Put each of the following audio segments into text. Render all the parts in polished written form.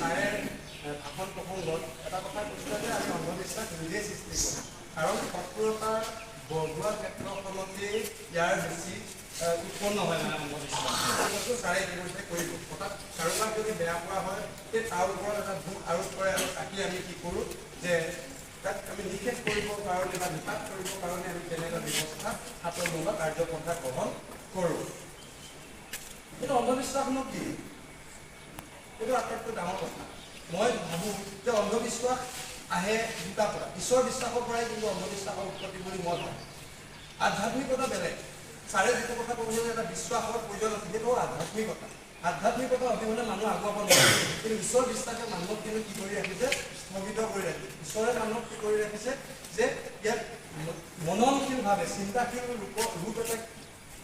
ছাৰে ভাষণ প্ৰসংগত এটা কথা কৈছিলে যে আমি অন্ধবিশ্বাস নিজেই সৃষ্টি কৰোঁ, কাৰণ সক্ৰিয়তা বঢ়োৱা ক্ষেত্ৰখনতে ইয়াৰ বেছি উৎপন্ন হয় মানে অন্ধবিশ্বাস। ছাৰে কি কৰিছে কৰিব, অৰ্থাৎ কাৰোবাক যদি বেয়া পোৱা হয় সেই তাৰ ওপৰত এটা দুখ আৰোপ কৰে আৰু তাকে আমি কি কৰোঁ যে তাক আমি নিষেধ কৰিবৰ কাৰণে বা নিপাত কৰিবৰ কাৰণে আমি তেনে এটা ব্যৱস্থা হাতত লওঁ বা কাৰ্যপন্থা গ্ৰহণ কৰোঁ। কিন্তু অন্ধবিশ্বাসনো কি? এইটো আটাইতকৈ ডাঙৰ কথা। মই ভাবোঁ যে অন্ধবিশ্বাস আহে দুটা পৰা, ঈশ্বৰ বিশ্বাসৰ পৰাই কিন্তু অন্ধবিশ্বাসৰ উৎপত্তি বুলি মই ভাবোঁ। আধ্যাত্মিকতা বেলেগ। ছাৰে যিটো কথা ক'বলৈ এটা বিশ্বাসৰ প্ৰয়োজন আছে সেইটো আধ্যাত্মিকতা। আধ্যাত্মিকতা অবিহনে মানুহ আগুৱাব নোৱাৰে, কিন্তু ঈশ্বৰ বিশ্বাসে মানুহক কিন্তু কি কৰি ৰাখিছে? স্থগিত কৰি ৰাখিছে। ঈশ্বৰে মানুহক কি কৰি ৰাখিছে যে ইয়াত মননশীলভাৱে চিন্তাশীল ৰূপ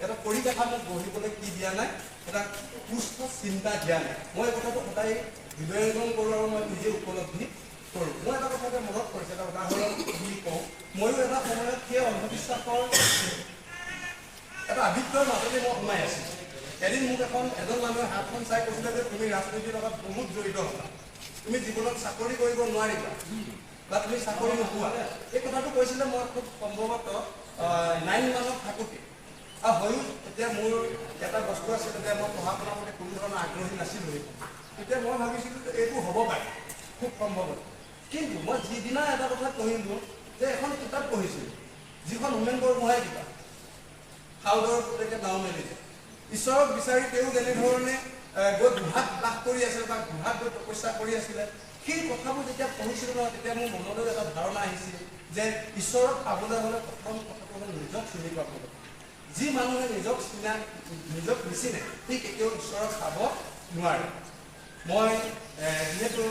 এটা পৰিকাঠামোত গঢ়িবলৈ কি দিয়া নাই? এটা সুস্থ চিন্তা দিয়া নাই। মই এই কথাটো সদায় হৃদয়ংগম কৰোঁ আৰু মই নিজে উপলব্ধি কৰোঁ। মই এটা কথাতে মনত পৰিছে, এটা উদাহৰণ বুলি কওঁ। ময়ো এটা সময়ত সেই অন্ধবিশ্বাসৰ এটা আবৃত্তৰ মাজতে মই সোমাই আছিলোঁ। এদিন মোক এজন মানুহে হাতখন চাই কৈছিলে যে তুমি ৰাজনীতিৰ লগত বহুত জড়িত হ'বা, তুমি জীৱনত চাকৰি কৰিব নোৱাৰিবা বা তুমি চাকৰি নোপোৱা। এই কথাটো কৈছিলে মই খুব সম্ভৱতঃ 9 মানত থাকোঁতে। আৰু হয়ো তেতিয়া মোৰ এটা বস্তু আছে, তেতিয়া মই পঢ়া শুনাৰ প্ৰতি কোনো ধৰণৰ আগ্ৰহী নাছিলোঁ। তেতিয়া মই ভাবিছিলোঁ যে এইটো হ'ব পাৰে খুব সম্ভৱতঃ। কিন্তু মই যিদিনা এটা কথা পঢ়িলোঁ যে এখন কিতাপ পঢ়িছিলোঁ, যিখন হোমেন বৰগোহাঁইৰ কিতাপ, সাউদৰ পুতেকে নাও মেলিছে। ঈশ্বৰক বিচাৰি তেওঁ যেনেধৰণে গৈ গুহাত বাস কৰি আছিল বা গুহাত গৈ তপস্যা কৰি আছিলে, সেই কথাবোৰ যেতিয়া পঢ়িছিলোঁ নহয়, তেতিয়া মোৰ মনলৈ এটা ধাৰণা আহিছিল যে ঈশ্বৰক পাবলৈ হ'লে প্ৰথম কথাটো হ'ল নিজক চিনি পাব লাগিব। যি মানুহে নিজক নিচিনে সি কেতিয়াও ঈশ্বৰক পাব নোৱাৰে। মই যিহেতু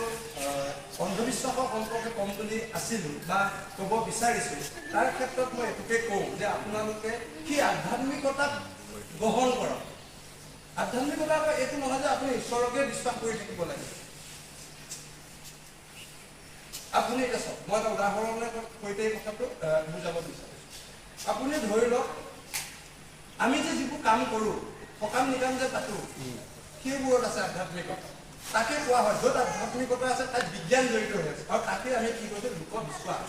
অন্ধবিশ্বাসৰ সম্পৰ্কে ক'ম বুলি আছিলোঁ বা ক'ব বিচাৰিছোঁ, তাৰ ক্ষেত্ৰত মই এইটোকে কওঁ যে আপোনালোকে সেই আধ্যাত্মিকতাক গ্ৰহণ কৰক। আধ্যাত্মিকতা এইটো নহয় যে আপুনি ঈশ্বৰকে বিশ্বাস কৰি থাকিব লাগে। আপুনি এতিয়া চাওক, মই এটা উদাহৰণৰ সৈতে এই কথাটো বুজাব বিচাৰিছোঁ। আপুনি ধৰি লওক, আমি যে যিবোৰ কাম কৰোঁ, সকাম নিকাম যে পাতোঁ, সেইবোৰত আছে আধ্যাত্মিকতা। তাকে কোৱা হয়, য'ত আধ্যাত্মিকতা আছে তাত বিজ্ঞান জড়িত হৈ আছে, আৰু তাকে আমি কি কৈছোঁ? লোকবিশ্বাস।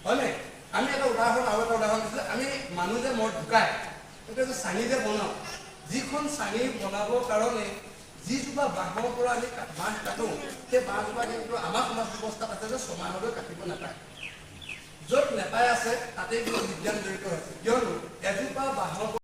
হয়নে? আমি এটা উদাহৰণ আৰু এটা উদাহৰণ দিছিলোঁ, আমি মানুহ যে মই ঢুকাই এতিয়া যে চাঙি যে বনাওঁ, যিখন চাঙি বনাবৰ কাৰণে যিজোপা বাঁহৰ পৰা আমি বাঁহ কাটোঁ, সেই বাঁহজোপা কিন্তু আমাৰ সমাজ ব্যৱস্থাত আছে যে 6 মাহলৈ কাটিব নাপায়। য'ত নেপায় আছে তাতেই কিন্তু বিজ্ঞান জড়িত হৈছে, কিয়নো এজোপা বাঁহৰ